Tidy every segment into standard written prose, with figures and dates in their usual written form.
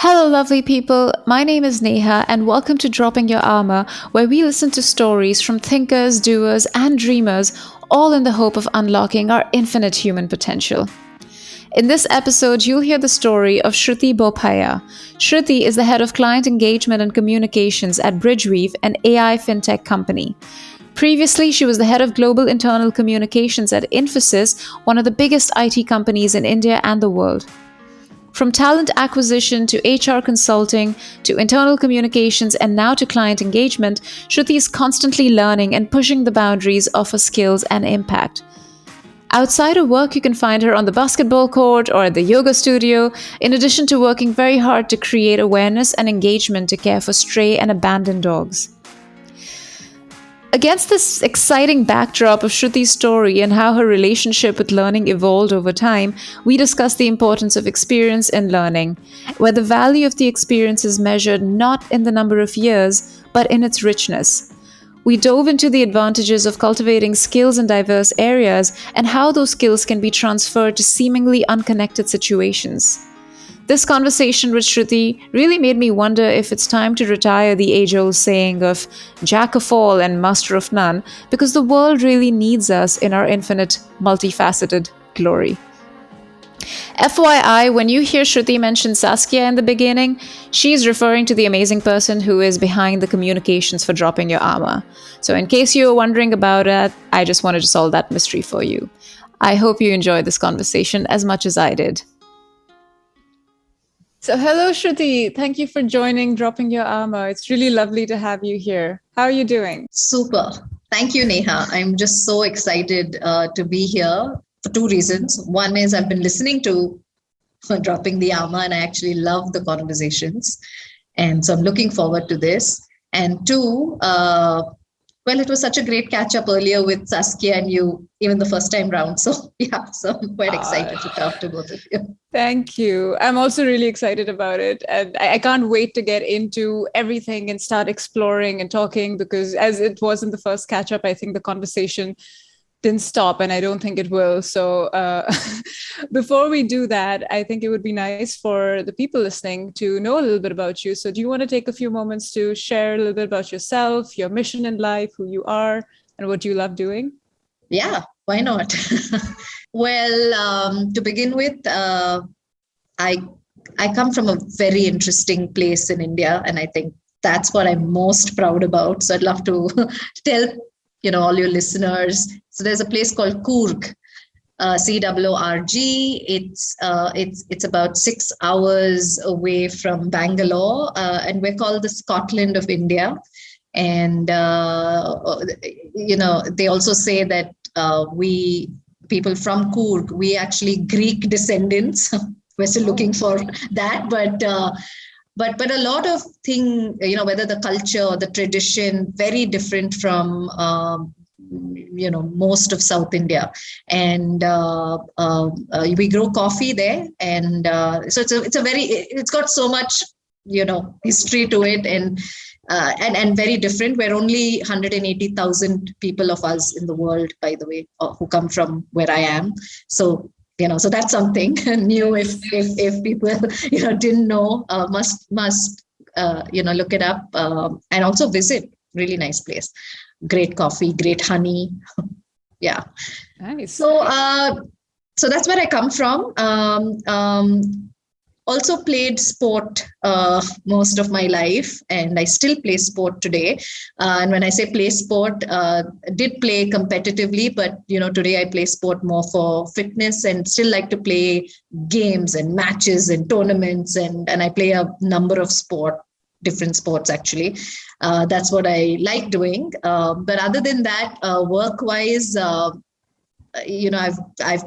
Hello, lovely people. My name is Neha, and welcome to Dropping Your Armor, where we listen to stories from thinkers, doers, and dreamers, all in the hope of unlocking our infinite human potential. In this episode, you'll hear the story of Shruthi Bopaiah. Shruthi is the head of client engagement and communications at Bridgeweave, an AI fintech company. Previously, she was the head of global internal communications at Infosys, one of the biggest IT companies in India and the world. From talent acquisition to HR consulting to internal communications and now to client engagement, Shruthi is constantly learning and pushing the boundaries of her skills and impact. Outside of work, you can find her on the basketball court or at the yoga studio, in addition to working very hard to create awareness and engagement to care for stray and abandoned dogs. Against this exciting backdrop of Shruthi's story and how her relationship with learning evolved over time, we discuss the importance of experience in learning, where the value of the experience is measured not in the number of years, but in its richness. We dove into the advantages of cultivating skills in diverse areas and how those skills can be transferred to seemingly unconnected situations. This conversation with Shruthi really made me wonder if it's time to retire the age-old saying of jack of all and master of none, because the world really needs us in our infinite, multifaceted glory. FYI, when you hear Shruthi mention Saskia in the beginning, she's referring to the amazing person who is behind the communications for Dropping Your Armor. So in case you were wondering about it, I just wanted to solve that mystery for you. I hope you enjoyed this conversation as much as I did. So, hello, Shruthi. Thank you for joining Dropping Your Armor. It's really lovely to have you here. How are you doing? Super. Thank you, Neha. I'm just so excited to be here for two reasons. One is I've been listening to Dropping the Armor, and I actually love the conversations. And so I'm looking forward to this. And two, well, it was such a great catch up earlier with Saskia and you, even the first time round. So yeah, so I'm quite excited to talk to both of you. Thank you. I'm also really excited about it. And I can't wait to get into everything and start exploring and talking, because as it was in the first catch up, I think the conversation didn't stop, and I don't think it will. So before we do that, I think it would be nice for the people listening to know a little bit about you. So do you want to take a few moments to share a little bit about yourself, your mission in life, who you are, and what you love doing? Yeah, why not? Well, to begin with, I come from a very interesting place in India, and I think that's what I'm most proud about. So I'd love to tell all your listeners. So there's a place called Coorg, CWRG. It's about 6 hours away from Bangalore, and we're called the Scotland of India. And they also say that we people from Coorg, we actually Greek descendants. We're still looking for that, but a lot of thing, whether the culture or the tradition, very different from most of South India. And we grow coffee there, and so it's got so much history to it, and very different. We're only 180,000 people of us in the world, by the way, who come from where I am. So so that's something new. If people didn't know, must look it up, and also visit. Really nice place. Great coffee, great honey. Yeah. Nice. So that's where I come from. Also played sport most of my life, and I still play sport today. And when I say play sport, did play competitively, but today I play sport more for fitness, and still like to play games and matches and tournaments, and I play a number of different sports actually. That's what I like doing. But other than that, work-wise, I've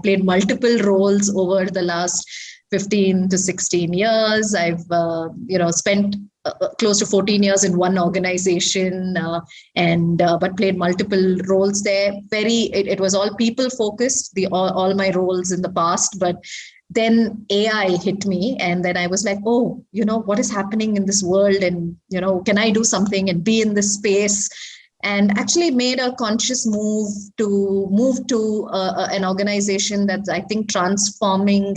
played multiple roles over the last 15 to 16 years. I've spent close to 14 years in one organization, but played multiple roles there. It was all people focused, all my roles in the past, but then AI hit me, and then I was like, oh, what is happening in this world, and can I do something and be in this space? And actually made a conscious move to an organization that's, I think, transforming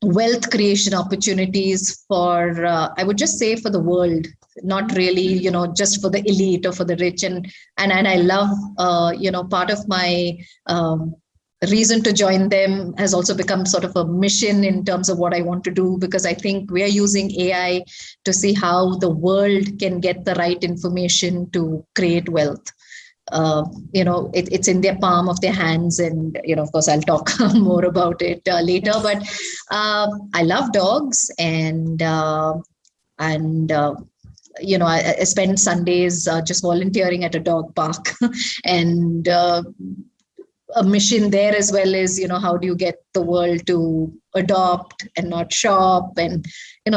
wealth creation opportunities for, I would just say, for the world, not really, just for the elite or for the rich. And I love, part of my reason to join them has also become sort of a mission in terms of what I want to do, because I think we are using AI to see how the world can get the right information to create wealth. It's in their palm of their hands, and of course I'll talk more about it later. But I love dogs, and I spend Sundays just volunteering at a dog park, and a mission there, as well as how do you get the world to adopt and not shop, and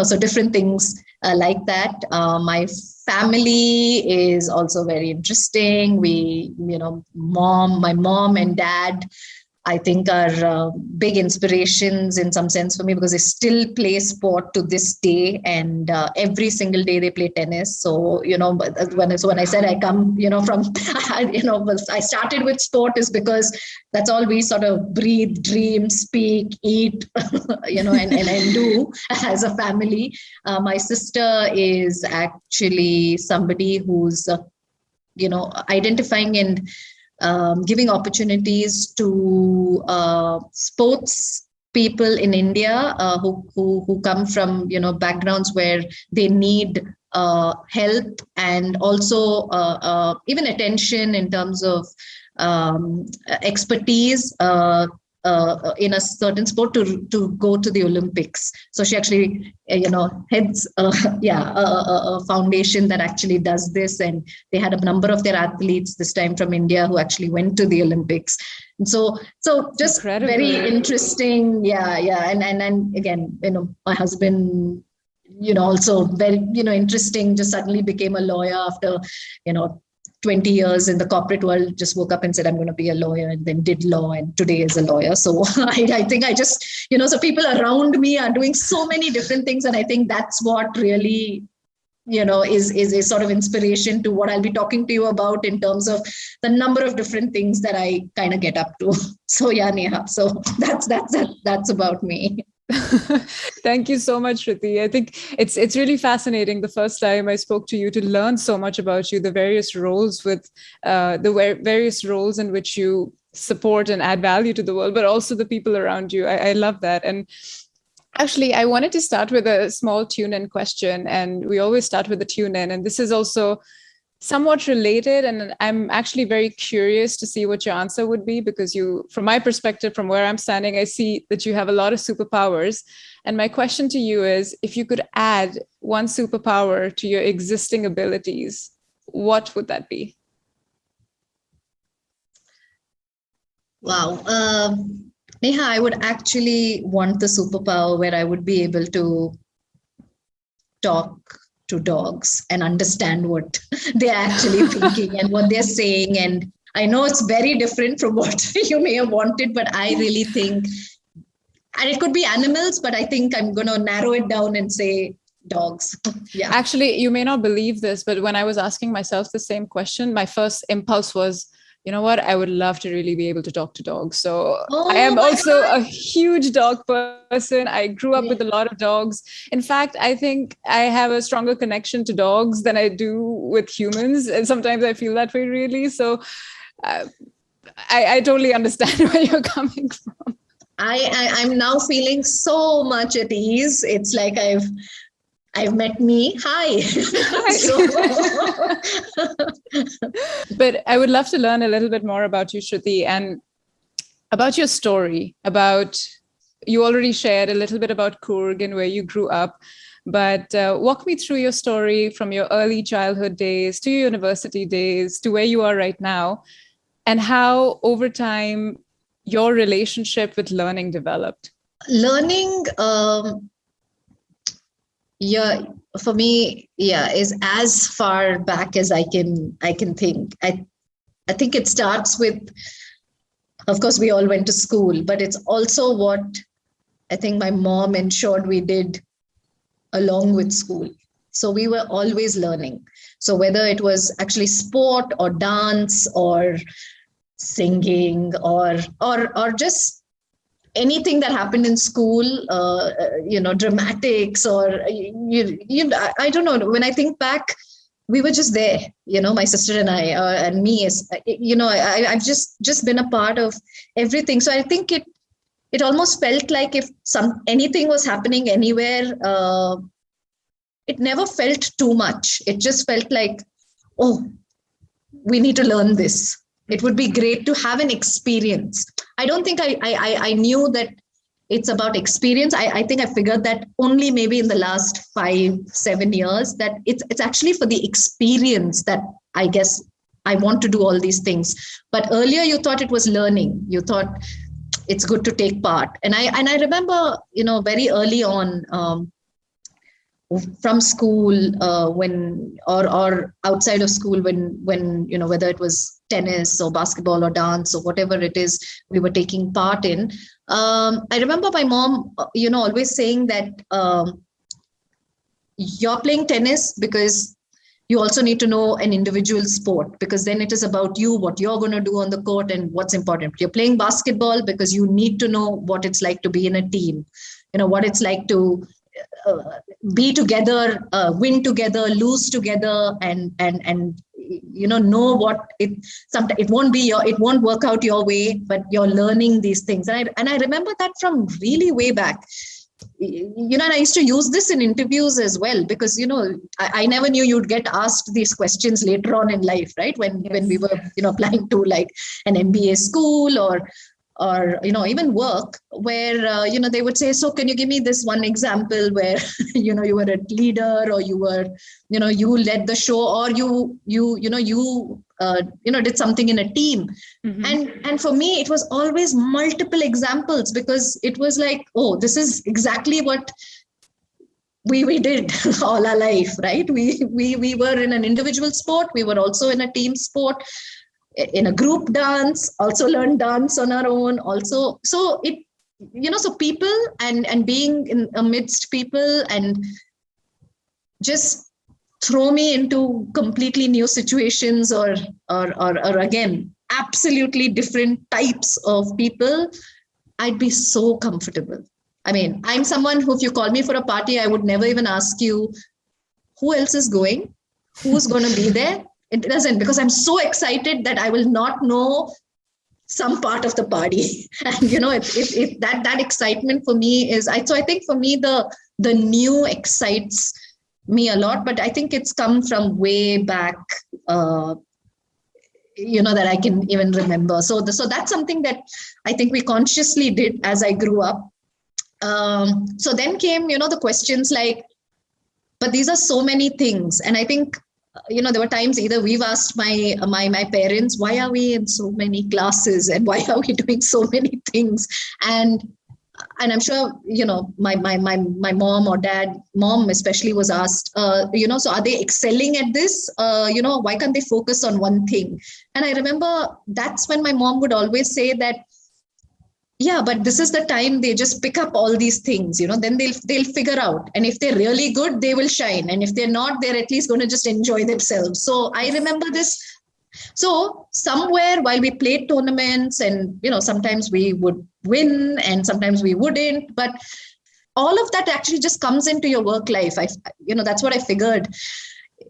so different things like that. My family is also very interesting. My mom and dad, I think, are big inspirations in some sense for me, because they still play sport to this day, and every single day they play tennis. So when I said I come from I started with sport, is because that's all we sort of breathe, dream, speak, eat, and do as a family. My sister is actually somebody who's identifying and giving opportunities to sports people in India who come from backgrounds where they need help, and also even attention in terms of expertise in a certain sport to go to the Olympics. So she actually heads a foundation that actually does this, and they had a number of their athletes this time from India who actually went to the Olympics. And so just Incredible. Very interesting. And again, my husband, also very interesting, just suddenly became a lawyer after 20 years in the corporate world, just woke up and said, I'm going to be a lawyer, and then did law, and today is a lawyer. So I think I just, so people around me are doing so many different things. And I think that's what really, is a sort of inspiration to what I'll be talking to you about in terms of the number of different things that I kind of get up to. So yeah, Neha. So that's about me. Thank you so much, Shruthi. I think it's really fascinating. The first time I spoke to you, to learn so much about you, the various roles various roles in which you support and add value to the world, but also the people around you. I love that. And actually, I wanted to start with a small tune-in question, and we always start with a tune-in. And this is also somewhat related, and I'm actually very curious to see what your answer would be, because from my perspective, from where I'm standing, I see that you have a lot of superpowers. And my question to you is, if you could add one superpower to your existing abilities, what would that be? Wow. Neha, I would actually want the superpower where I would be able to talk to dogs and understand what they're actually thinking and what they're saying. And I know it's very different from what you may have wanted, but I really think, and it could be animals, but I think I'm going to narrow it down and say dogs. Yeah. Actually, you may not believe this, but when I was asking myself the same question, my first impulse was, you know what, I would love to really be able to talk to dogs. So I am also a huge dog person. I grew up with a lot of dogs. In fact, I think I have a stronger connection to dogs than I do with humans. And sometimes I feel that way, really. So I totally understand where you're coming from. I'm now feeling so much at ease. It's like I've met me. Hi. But I would love to learn a little bit more about you, Shruthi, and about your story. You already shared a little bit about Coorg and where you grew up, but walk me through your story from your early childhood days to your university days to where you are right now, and how over time your relationship with learning developed. Learning, for me, is as far back as I can think. I think it starts with, of course, we all went to school, but it's also what I think my mom ensured we did along with school. So we were always learning. So whether it was actually sport or dance or singing or just anything that happened in school, dramatics or, I don't know. When I think back, we were just there, my sister and I, and me is, I've just been a part of everything. So I think it almost felt like if anything was happening anywhere, it never felt too much. It just felt like, oh, we need to learn this. It would be great to have an experience. I don't think I knew that it's about experience. I think I figured that only maybe in the last 5-7 years, that it's actually for the experience that I guess I want to do all these things. But earlier you thought it was learning. You thought it's good to take part. And I remember, very early on, from school, when or outside of school, when whether it was tennis or basketball or dance or whatever it is we were taking part in, I remember my mom always saying that, you're playing tennis because you also need to know an individual sport, because then it is about you, what you're going to do on the court and what's important. You're playing basketball because you need to know what it's like to be in a team, what it's like to be together, win together, lose together, and know what sometimes it won't work out your way, but you're learning these things. And I remember that from really way back. And I used to use this in interviews as well, because I never knew you'd get asked these questions later on in life, right? When we were applying to like an MBA school or even work, where they would say, so can you give me this one example where you were a leader, or you were you led the show, or you did something in a team. Mm-hmm. And for me it was always multiple examples, because it was like, oh, this is exactly what we did all our life, right? We were in an individual sport, we were also in a team sport, in a group dance, also learned dance on our own also. So it, so people and being in amidst people and just throw me into completely new situations or again, absolutely different types of people, I'd be so comfortable. I mean, I'm someone who, if you call me for a party, I would never even ask you who else is going, who's going to be there. It doesn't, because I'm so excited that I will not know some part of the party. And if that excitement for me is, so I think for me the new excites me a lot. But I think it's come from way back, that I can even remember. So that's something that I think we consciously did as I grew up. So then came the questions like, but these are so many things, and I think. There were times either we've asked my parents, why are we in so many classes and why are we doing so many things? And I'm sure, my mom or mom especially was asked, so are they excelling at this? Why can't they focus on one thing? And I remember that's when my mom would always say that, yeah, but this is the time they just pick up all these things, then they'll figure out. And if they're really good, they will shine. And if they're not, they're at least going to just enjoy themselves. So I remember this. So somewhere while we played tournaments and, sometimes we would win and sometimes we wouldn't, but all of that actually just comes into your work life. That's what I figured,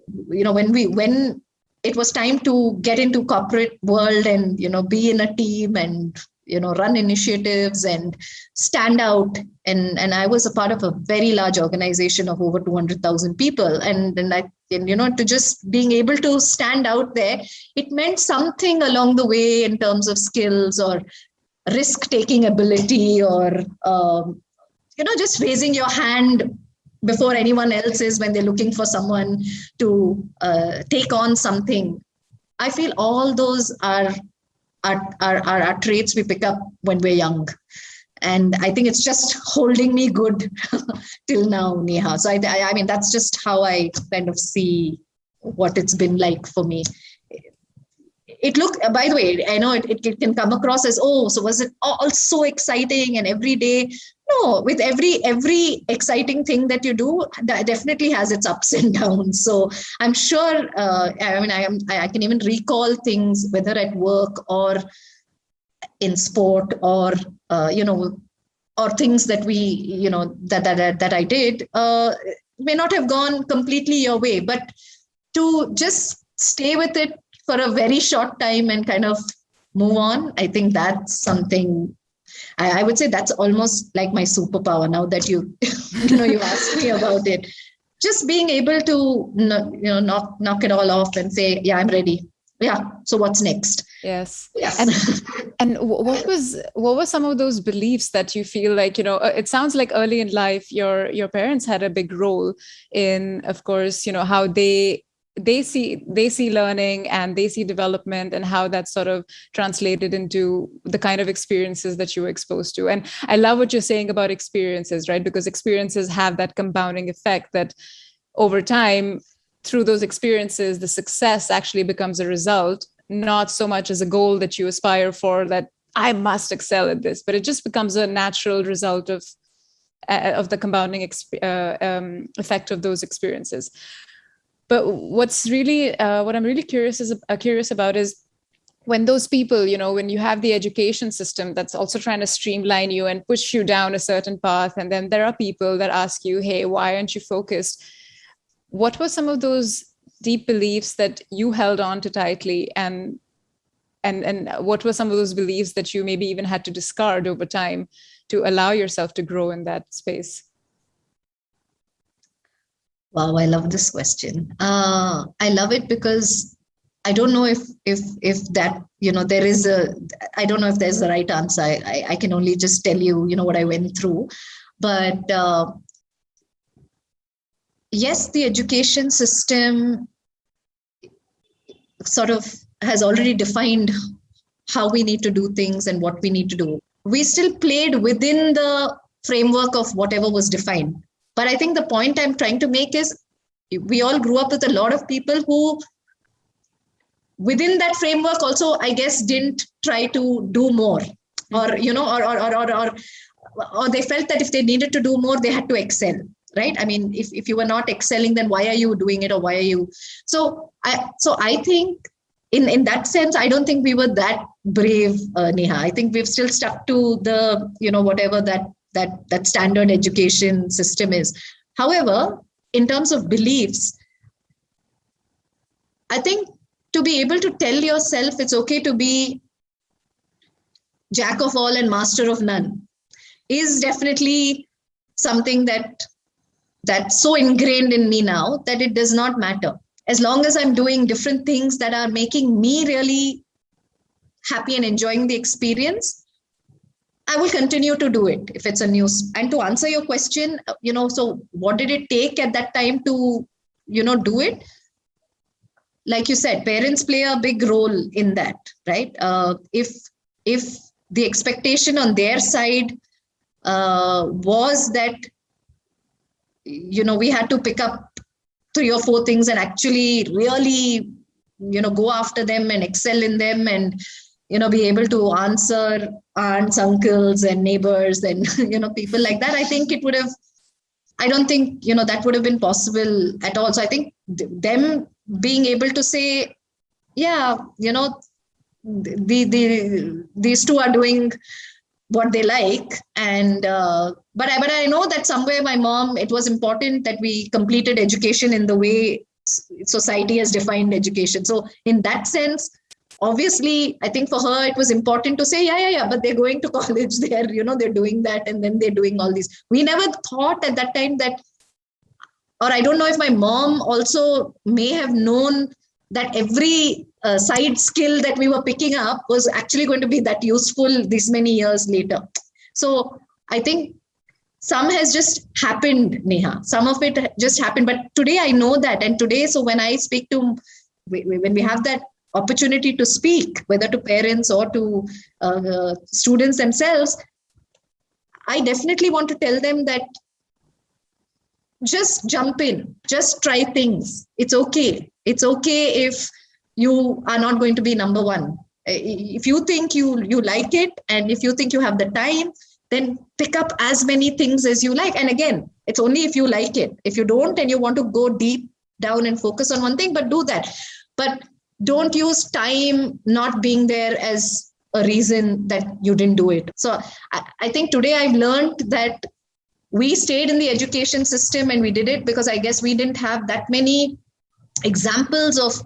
when it was time to get into corporate world and, be in a team and, run initiatives and stand out. And I was a part of a very large organization of over 200,000 people. And to just being able to stand out there, it meant something along the way in terms of skills or risk-taking ability or, just raising your hand before anyone else is when they're looking for someone to take on something. I feel all those are traits we pick up when we're young. And I think it's just holding me good till now, Neha. So I mean, that's just how I kind of see what it's been like for me. It looked, by the way, I know it can come across as, oh, so was it all so exciting and every day? No, with every exciting thing that you do, that definitely has its ups and downs. So I'm sure, I can even recall things, whether at work or in sport or, or things that that I did may not have gone completely your way, but to just stay with it for a very short time and kind of move on, I think that's something I would say that's almost like my superpower now that you you asked me about it. Just being able to knock it all off and say, yeah, I'm ready. Yeah, so what's next? Yes. Yes. And what were some of those beliefs that you feel like, it sounds like early in life your parents had a big role in, of course, how they see learning and they see development, and how that sort of translated into the kind of experiences that you were exposed to. And I love what you're saying about experiences, right? Because experiences have that compounding effect that over time, through those experiences, the success actually becomes a result, not so much as a goal that you aspire for, that I must excel at this, but it just becomes a natural result of the compounding effect of those experiences. But what I'm really curious about is when those people, when you have the education system that's also trying to streamline you and push you down a certain path, and then there are people that ask you, hey, why aren't you focused? What were some of those deep beliefs that you held on to tightly, and what were some of those beliefs that you maybe even had to discard over time to allow yourself to grow in that space? Wow, I love this question. I love it because I don't know if that there is I don't know if there's the right answer. I can only just tell you what I went through, but yes, the education system sort of has already defined how we need to do things and what we need to do. We still played within the framework of whatever was defined. But I think the point I'm trying to make is we all grew up with a lot of people who, within that framework also, I guess, didn't try to do more, or or they felt that if they needed to do more, they had to excel. Right? I mean, if you were not excelling, then why are you doing it, or why are you? So I think in that sense, I don't think we were that brave, Neha. I think we've still stuck to the whatever that standard education system is. However, in terms of beliefs, I think to be able to tell yourself it's okay to be jack of all and master of none is definitely something that's so ingrained in me now that it does not matter. As long as I'm doing different things that are making me really happy and enjoying the experience, I will continue to do it if it's a news. And to answer your question, so what did it take at that time to, do it? Like you said, parents play a big role in that, right? If the expectation on their side was that, we had to pick up 3 or 4 things and actually really, go after them and excel in them and, be able to answer aunts, uncles, and neighbors and, people like that. I think I don't think, that would have been possible at all. So I think them being able to say, yeah, these two are doing what they like. And, but I know that somewhere my mom, it was important that we completed education in the way society has defined education. So in that sense, obviously, I think for her, it was important to say, yeah, but they're going to college, they're doing that, and then they're doing all these. We never thought at that time that, or I don't know if my mom also may have known that every side skill that we were picking up was actually going to be that useful this many years later. So I think some has just happened, Neha. Some of it just happened. But today I know that. And today, so when I speak to, when we have that opportunity to speak, whether to parents or to students themselves, I definitely want to tell them that just jump in, just try things. It's okay. It's okay if you are not going to be number one. If you think you like it, and if you think you have the time, then pick up as many things as you like. And again, it's only if you like it. If you don't and you want to go deep down and focus on one thing, but do that. But don't use time not being there as a reason that you didn't do it. So I think today I've learned that we stayed in the education system and we did it because I guess we didn't have that many examples of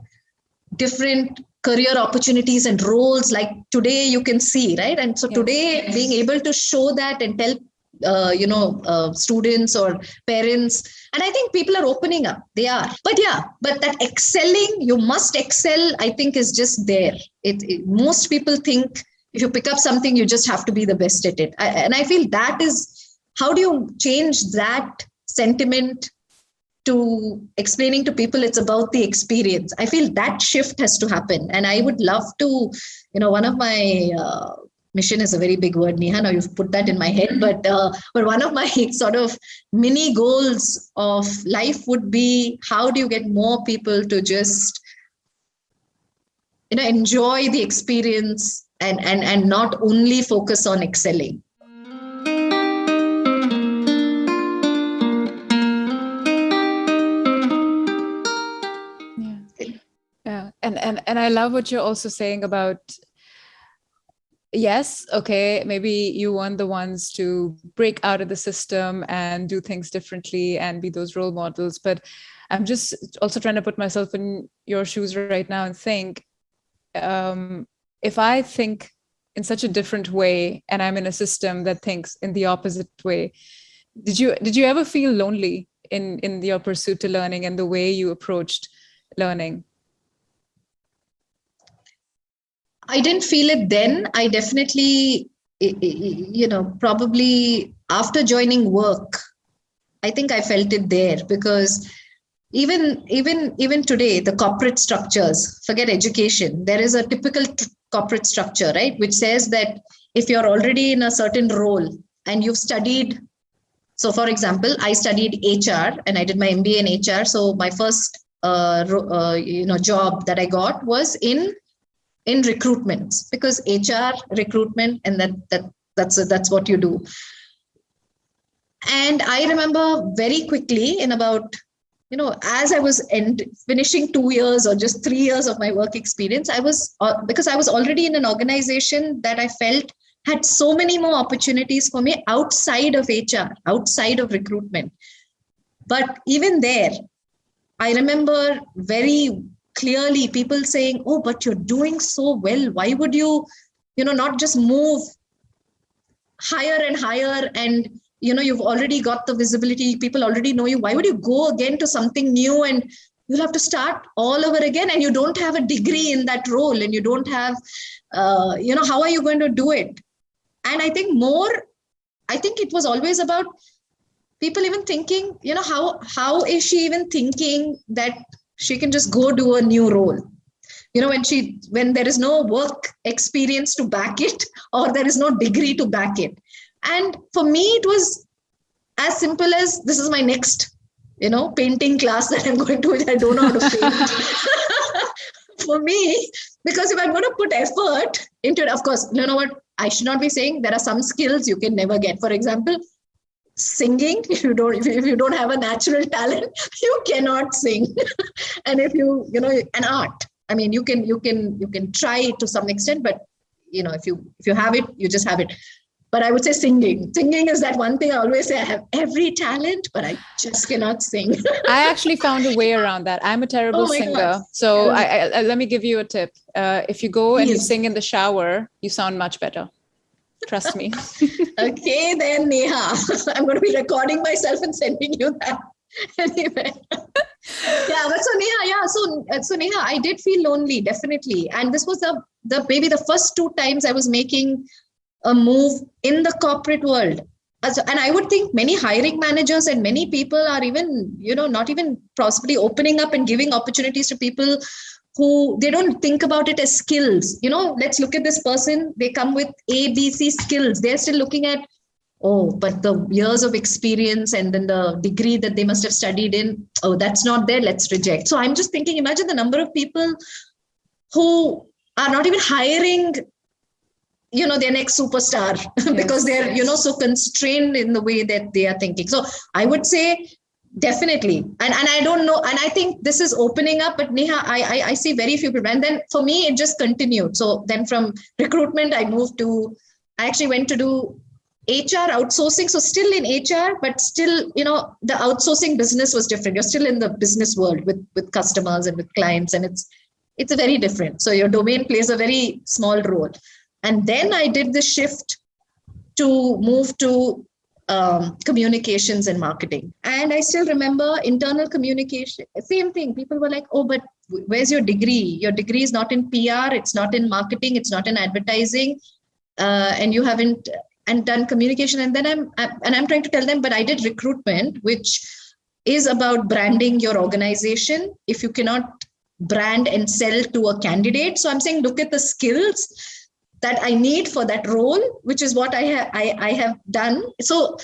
different career opportunities and roles like today you can see, right? And so today being able to show that and tell students or parents, and I think people are opening up, they are, but that excelling, you must excel, I think is just there. Most people think if you pick up something you just have to be the best at it, and I feel that is, how do you change that sentiment to explaining to people it's about the experience? I feel that shift has to happen. And I would love to, one of my mission is a very big word, Neha. Now you've put that in my head, but one of my sort of mini goals of life would be, how do you get more people to just, enjoy the experience and not only focus on excelling. Yeah. And I love what you're also saying about, yes, okay, maybe you weren't the ones to break out of the system and do things differently and be those role models. But I'm just also trying to put myself in your shoes right now and think, if I think in such a different way and I'm in a system that thinks in the opposite way, did you ever feel lonely in your pursuit to learning and the way you approached learning? I didn't feel it then. I definitely, probably after joining work, I think I felt it there, because even today, the corporate structures, forget education, there is a typical corporate structure, right? Which says that if you're already in a certain role and you've studied, so for example, I studied HR and I did my MBA in HR. So my first, job that I got was in recruitment, because HR, recruitment, and that's what you do. And I remember very quickly, in about, as I was finishing 2 years or just 3 years of my work experience, because I was already in an organization that I felt had so many more opportunities for me outside of HR, outside of recruitment. But even there, I remember very clearly people saying, oh, but you're doing so well. Why would you, not just move higher and higher, and, you've already got the visibility. People already know you. Why would you go again to something new and you'll have to start all over again, and you don't have a degree in that role, and you don't have, how are you going to do it? And I think it was always about people even thinking, how is she even thinking that she can just go do a new role, when there is no work experience to back it, or there is no degree to back it. And for me, it was as simple as, this is my next, painting class that I'm going to, which I don't know how to paint. For me, because if I'm going to put effort into it, of course, you know what, I should not be saying there are some skills you can never get. For example, singing, if you don't have a natural talent, you cannot sing. And if an art, I mean, you can try to some extent, but if you have it, you just have it. But I would say singing is that one thing I always say, I have every talent, but I just cannot sing. I actually found a way around that. I'm a terrible singer. God. So I let me give you a tip. If you go and you sing in the shower, you sound much better. Trust me. Okay, then Neha, I'm going to be recording myself and sending you that. Anyway. Yeah, but so Neha, I did feel lonely, definitely. And this was the maybe the first 2 times I was making a move in the corporate world. And I would think many hiring managers and many people are even, not even possibly opening up and giving opportunities to people who they don't think about it as skills. Let's look at this person. They come with A, B, C skills. They're still looking at, but the years of experience and then the degree that they must have studied in, that's not there. Let's reject. So I'm just thinking, imagine the number of people who are not even hiring, their next superstar because they're, so constrained in the way that they are thinking. So I would say Definitely. And I don't know. And I think this is opening up, but Neha, I see very few people. And then for me, it just continued. So then from recruitment, I actually went to do HR outsourcing. So still in HR, but still, the outsourcing business was different. You're still in the business world with customers and with clients, and it's a very different. So your domain plays a very small role. And then I did the shift to move to communications and marketing. And I still remember internal communication, same thing. People were like, oh, but where's your degree? Your degree is not in PR, it's not in marketing, it's not in advertising, and you haven't and done communication. And then I'm trying to tell them, but I did recruitment, which is about branding your organization. If you cannot brand and sell to a candidate, so I'm saying, look at the skills that I need for that role, which is what I have done. So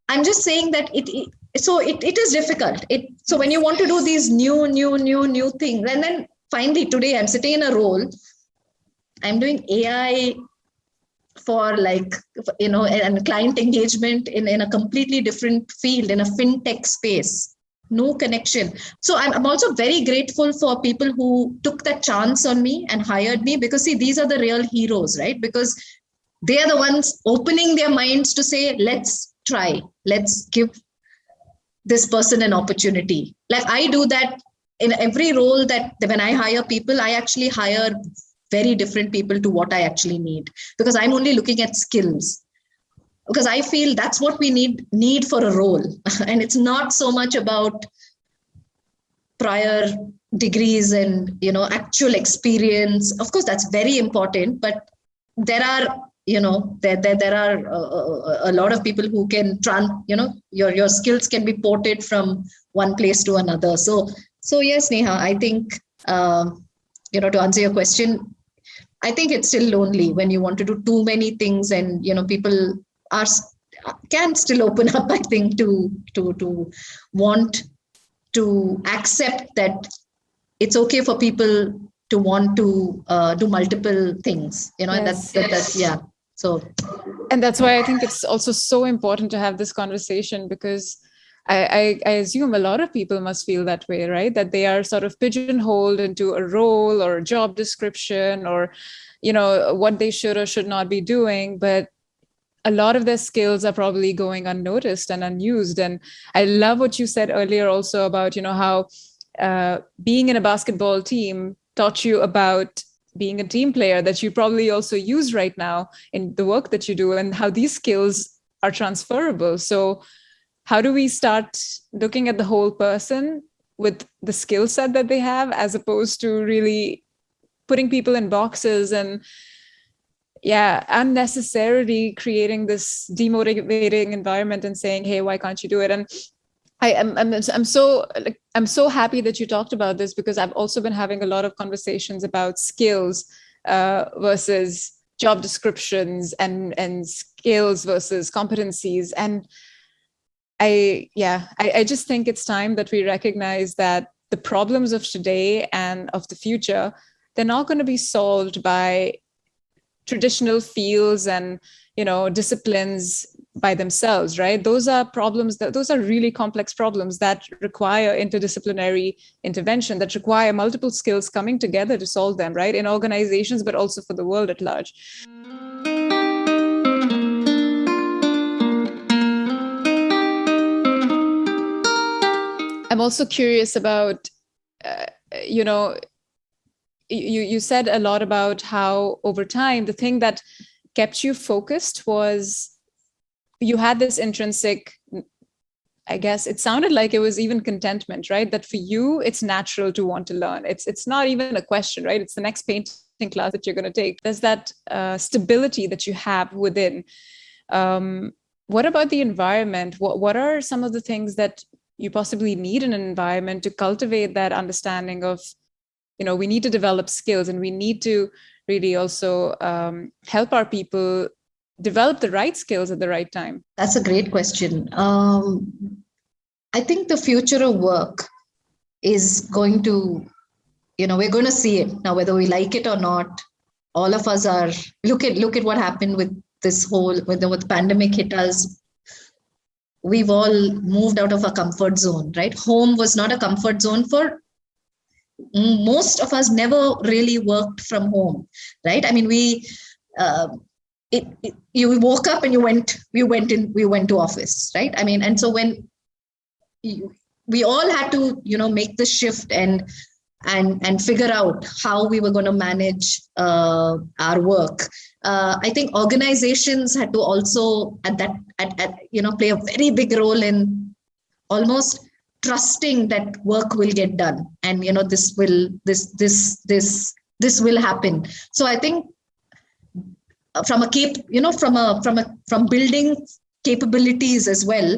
I'm just saying that it is difficult. So when you want to do these new things, and then finally today I'm sitting in a role, I'm doing AI for and client engagement in a completely different field, in a fintech space. No connection. So I'm also very grateful for people who took that chance on me and hired me, because see, these are the real heroes, right? Because they are the ones opening their minds to say, let's try, let's give this person an opportunity. Like I do that in every role, that when I hire people, I actually hire very different people to what I actually need, because I'm only looking at skills. Because I feel that's what we need for a role. And it's not so much about prior degrees and, actual experience. Of course, that's very important, but there are, there are a lot of people who can your skills can be ported from one place to another. So yes, Neha, I think, to answer your question, I think it's still lonely when you want to do too many things, and, people can still open up, I think, to want to accept that it's okay for people to want to do multiple things, Yes, and that's yeah. So, and that's why I think it's also so important to have this conversation, because I assume a lot of people must feel that way, right? That they are sort of pigeonholed into a role or a job description, or, what they should or should not be doing. But a lot of their skills are probably going unnoticed and unused. And I love what you said earlier also about, how being in a basketball team taught you about being a team player, that you probably also use right now in the work that you do, and how these skills are transferable. So how do we start looking at the whole person with the skill set that they have, as opposed to really putting people in boxes and unnecessarily creating this demotivating environment and saying, hey, why can't you do it? And I'm so happy that you talked about this, because I've also been having a lot of conversations about skills versus job descriptions, and skills versus competencies. And I just think it's time that we recognize that the problems of today and of the future, they're not going to be solved by traditional fields and, disciplines by themselves, right? Those are really complex problems that require interdisciplinary intervention, that require multiple skills coming together to solve them, right? In organizations, but also for the world at large. I'm also curious about, you said a lot about how over time, the thing that kept you focused was you had this intrinsic, I guess it sounded like it was even contentment, right? That for you, it's natural to want to learn. It's not even a question, right? It's the next painting class that you're going to take. There's that stability that you have within. What about the environment? What are some of the things that you possibly need in an environment to cultivate that understanding of, we need to develop skills, and we need to really also help our people develop the right skills at the right time? That's a great question. I think the future of work is going to, we're going to see it now, whether we like it or not. All of us are, look at what happened with this whole, with the pandemic hit us. we've all moved out of our comfort zone, right? Home was not a comfort zone for most of us. Never really worked from home, right? I mean, uh, you woke up and we went to office, right? I mean, and so when we all had to, make the shift and figure out how we were going to manage our work. I think organizations had to also play a very big role in almost trusting that work will get done, and this will happen. So I think from building capabilities as well.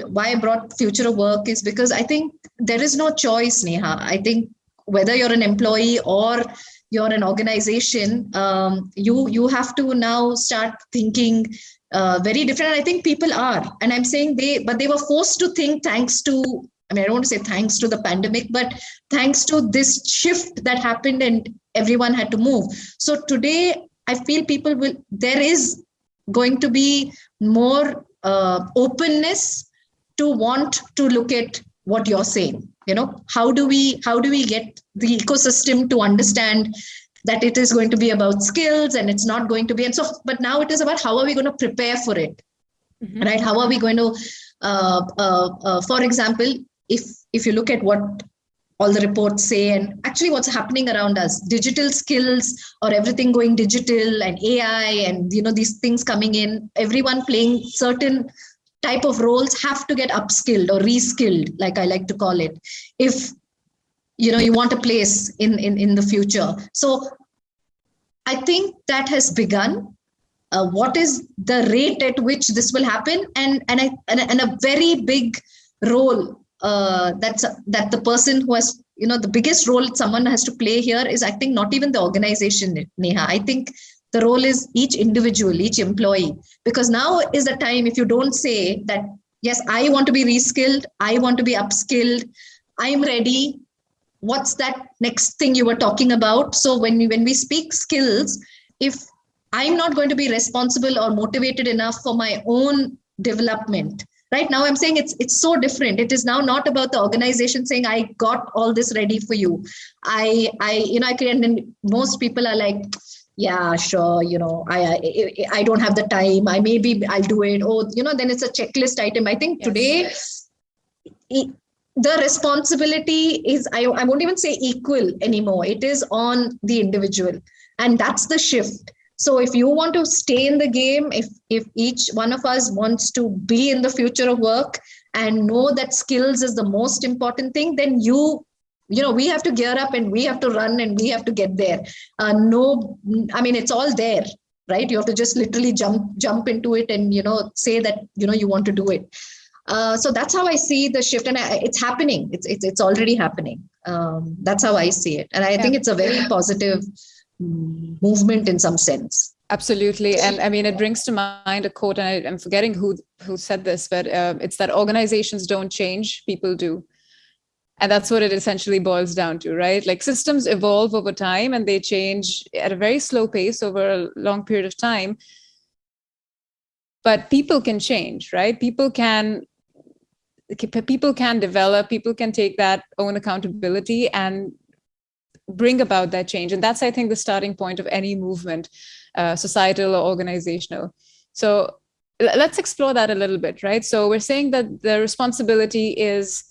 Why I brought future of work is because I think there is no choice, Neha. I think whether you're an employee or you're an organization, you have to now start thinking very different. And I think people are, and I'm saying they were forced to think thanks to. I mean, I don't want to say thanks to the pandemic, but thanks to this shift that happened and everyone had to move. So today, I feel there is going to be more openness to want to look at what you're saying. How do we get the ecosystem to understand that it is going to be about skills and it's not going to be, and so, but now it is about how are we going to prepare for it, right? How are we going to, for example, if you look at what all the reports say, and actually what's happening around us, digital skills or everything going digital and AI and, these things coming in, everyone playing certain type of roles have to get upskilled or reskilled, like I like to call it, if, you want a place in the future. So I think that has begun. What is the rate at which this will happen? And a very big role that the person who has, the biggest role someone has to play here is, I think, not even the organization, Neha. I think the role is each individual, each employee, because now is the time. If you don't say that, yes, I want to be reskilled, I want to be upskilled, I'm ready. What's that next thing you were talking about? So when we speak skills, if I'm not going to be responsible or motivated enough for my own development, right now I'm saying it's so different. It is now not about the organization saying, I got all this ready for you. I create, and most people are like, yeah, sure, I don't have the time. I'll do it. Oh, then it's a checklist item. I think today, the responsibility is, I won't even say equal anymore. It is on the individual. And that's the shift. So if you want to stay in the game, if each one of us wants to be in the future of work and know that skills is the most important thing, then we have to gear up and we have to run and we have to get there. It's all there, right? You have to just literally jump into it and, say that, you want to do it. So that's how I see the shift, and it's happening. It's already happening. That's how I see it. And I think it's a very positive movement in some sense. Absolutely. And I mean, it brings to mind a quote, and I'm forgetting who said this, but it's that organizations don't change, people do. And that's what it essentially boils down to, right? Like systems evolve over time and they change at a very slow pace over a long period of time. But people can change, right? People can develop, people can take that own accountability and bring about that change. And that's, I think, the starting point of any movement, societal or organizational. So let's explore that a little bit, right? So we're saying that the responsibility is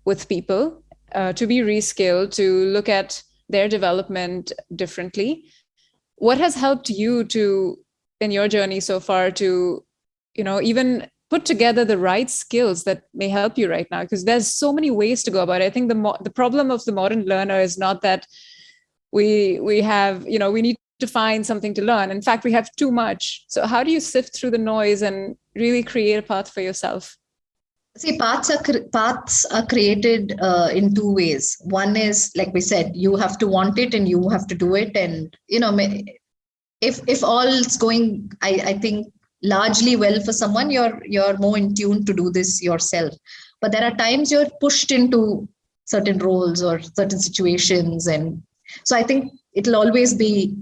with people to be reskilled, to look at their development differently. What has helped you in your journey so far to, even put together the right skills that may help you right now? Because there's so many ways to go about it. I think the problem of the modern learner is not that we have, we need to find something to learn. In fact, we have too much. So how do you sift through the noise and really create a path for yourself? See, paths are created in two ways. One is, like we said, you have to want it and you have to do it. And, if all is going, I think, largely well for someone, you're more in tune to do this yourself. But there are times you're pushed into certain roles or certain situations. And so I think it'll always be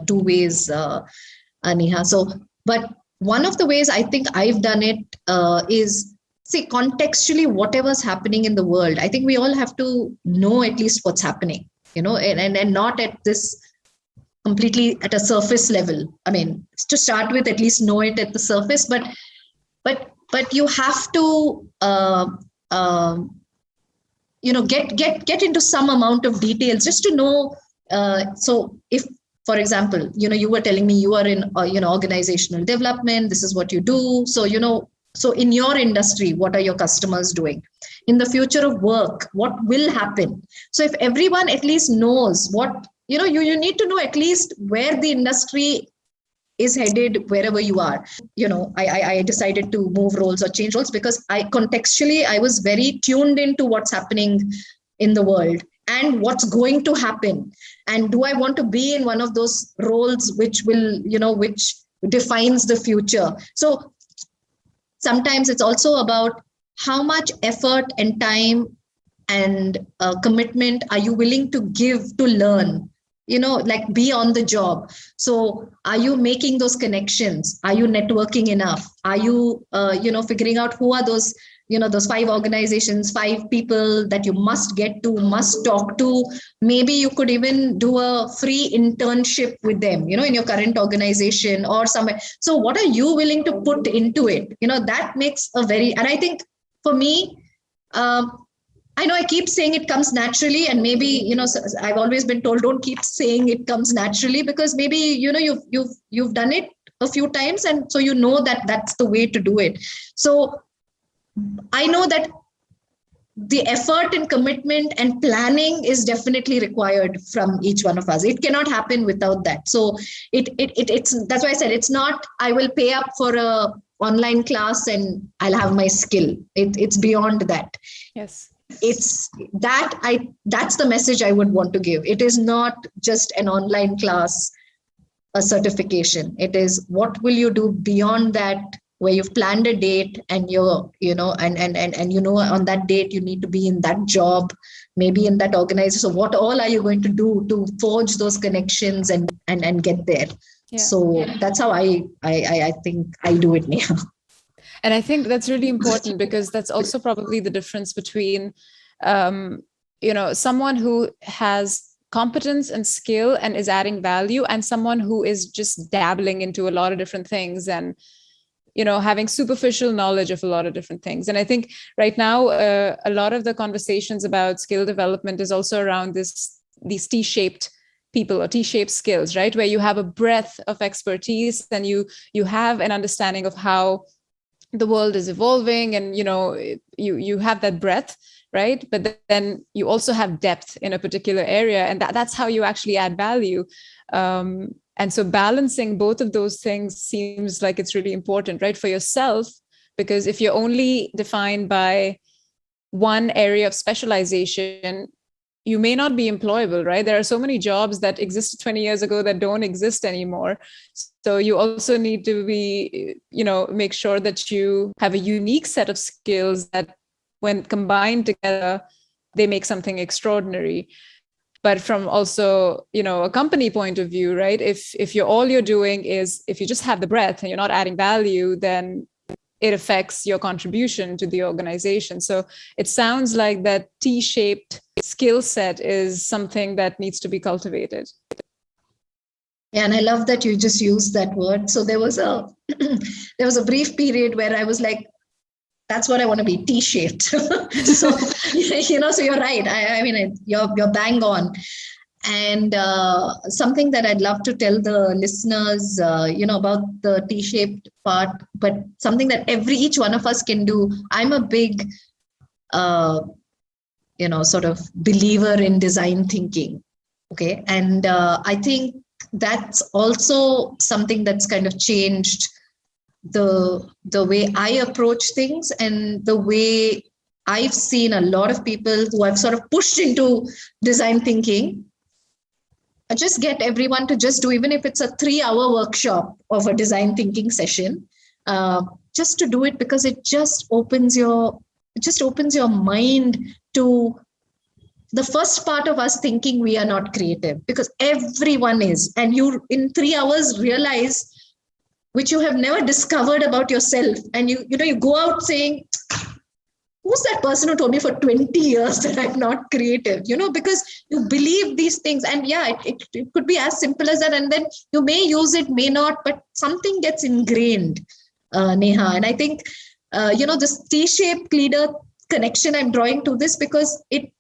two ways, Neha. So, but one of the ways I think I've done it is, see, contextually, whatever's happening in the world, I think we all have to know at least what's happening, and not at this completely at a surface level. I mean, to start with, at least know it at the surface, but you have to get into some amount of details just to know. So if, for example, you were telling me you are in organizational development, this is what you do. So in your industry, what are your customers doing? In the future of work, what will happen? So if everyone at least knows what, you need to know at least where the industry is headed wherever you are. I decided to move roles or change roles because I was very tuned into what's happening in the world and what's going to happen. And do I want to be in one of those roles which defines the future? So sometimes it's also about how much effort and time and commitment are you willing to give to learn, like be on the job. So are you making those connections? Are you networking enough? Are you figuring out who are those those 5 organizations, 5 people that you must get to, must talk to? Maybe you could even do a free internship with them, in your current organization or somewhere. So what are you willing to put into it? That makes and I think for me, I know I keep saying it comes naturally, and maybe I've always been told don't keep saying it comes naturally, because maybe you've done it a few times, and so that that's the way to do it. So I know that the effort and commitment and planning is definitely required from each one of us. It cannot happen without that. So it's that's why I said it's not I will pay up for a online class and I'll have my skill. It's beyond that. Yes. That's the message I would want to give. It is not just an online class, a certification. It is what will you do beyond that, where you've planned a date and you're on that date you need to be in that job, maybe in that organization. So what all are you going to do to forge those connections and get there? Yeah. So that's how I think I do it now. And I think that's really important, because that's also probably the difference between, someone who has competence and skill and is adding value, and someone who is just dabbling into a lot of different things and, having superficial knowledge of a lot of different things. And I think right now, a lot of the conversations about skill development is also around these T-shaped people or T-shaped skills, right? Where you have a breadth of expertise and you have an understanding of how the world is evolving, and you have that breadth, right? But then you also have depth in a particular area, and that's how you actually add value. And so balancing both of those things seems like it's really important, right, for yourself, because if you're only defined by one area of specialization, you may not be employable, right? There are so many jobs that existed 20 years ago that don't exist anymore. So you also need to be, make sure that you have a unique set of skills that when combined together, they make something extraordinary. But from also, a company point of view, right? If all you're doing is, if you just have the breadth and you're not adding value, then it affects your contribution to the organization. So it sounds like that T-shaped skill set is something that needs to be cultivated. Yeah, and I love that you just used that word. So there was a brief period where I was like, that's what I want to be, T-shaped. So so you're right. I mean, you're bang on. And something that I'd love to tell the listeners, about the T-shaped part, but something that each one of us can do. I'm a big, sort of believer in design thinking. Okay. And I think that's also something that's kind of changed the way I approach things, and the way I've seen a lot of people who I've sort of pushed into design thinking. I just get everyone to just do, even if it's a 3-hour workshop of a design thinking session, just to do it, because it just opens your mind to the first part of us thinking we are not creative, because everyone is. And you in 3 hours realize which you have never discovered about yourself. And you go out saying, who's that person who told me for 20 years that I'm not creative? Because you believe these things. And yeah, it could be as simple as that. And then you may use it, may not, but something gets ingrained, Neha. And I think, this T-shaped leader connection I'm drawing to this because it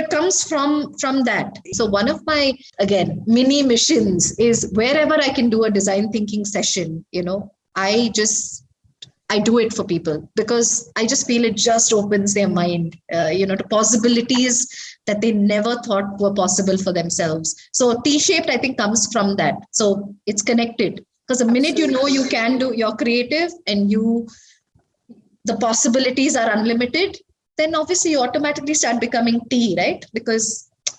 comes from that. So one of my, again, mini missions is wherever I can do a design thinking session, I do it for people because I just feel it just opens their mind, to possibilities that they never thought were possible for themselves. So T-shaped, I think, comes from that. So it's connected because the minute you can do, you're creative and the possibilities are unlimited, then obviously you automatically start becoming T, right?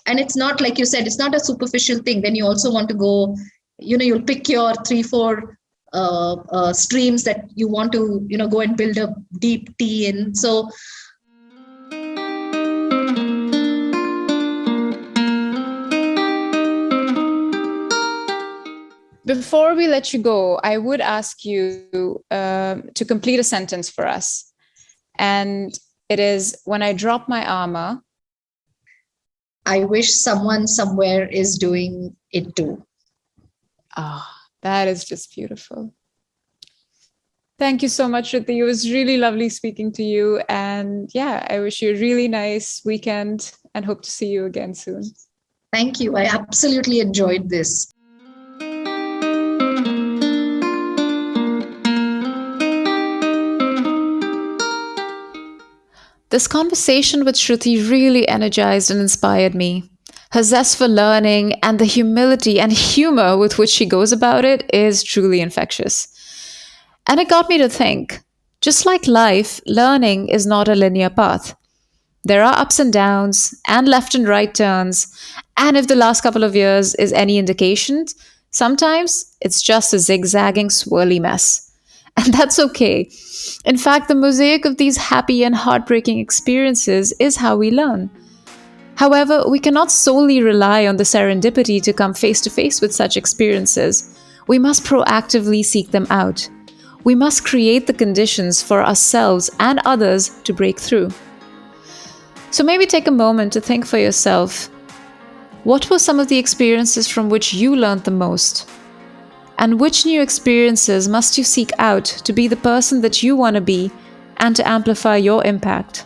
And it's not, like you said, it's not a superficial thing. Then you also want to go, you'll pick your 3-4 streams that you want to, go and build a deep T in. So Before we let you go, I would ask you to complete a sentence for us. And it is, when I drop my armor, I wish someone somewhere is doing it too. That is just beautiful. Thank you so much, Shruthi. It was really lovely speaking to you. And yeah, I wish you a really nice weekend and hope to see you again soon. Thank you. I absolutely enjoyed this. This conversation with Shruthi really energized and inspired me. Her zest for learning and the humility and humor with which she goes about it is truly infectious. And it got me to think, just like life, learning is not a linear path. There are ups and downs and left and right turns. And if the last couple of years is any indication, sometimes it's just a zigzagging, swirly mess. And that's okay. In fact, the mosaic of these happy and heartbreaking experiences is how we learn. However, we cannot solely rely on the serendipity to come face to face with such experiences. We must proactively seek them out. We must create the conditions for ourselves and others to break through. So maybe take a moment to think for yourself. What were some of the experiences from which you learned the most? And which new experiences must you seek out to be the person that you want to be and to amplify your impact?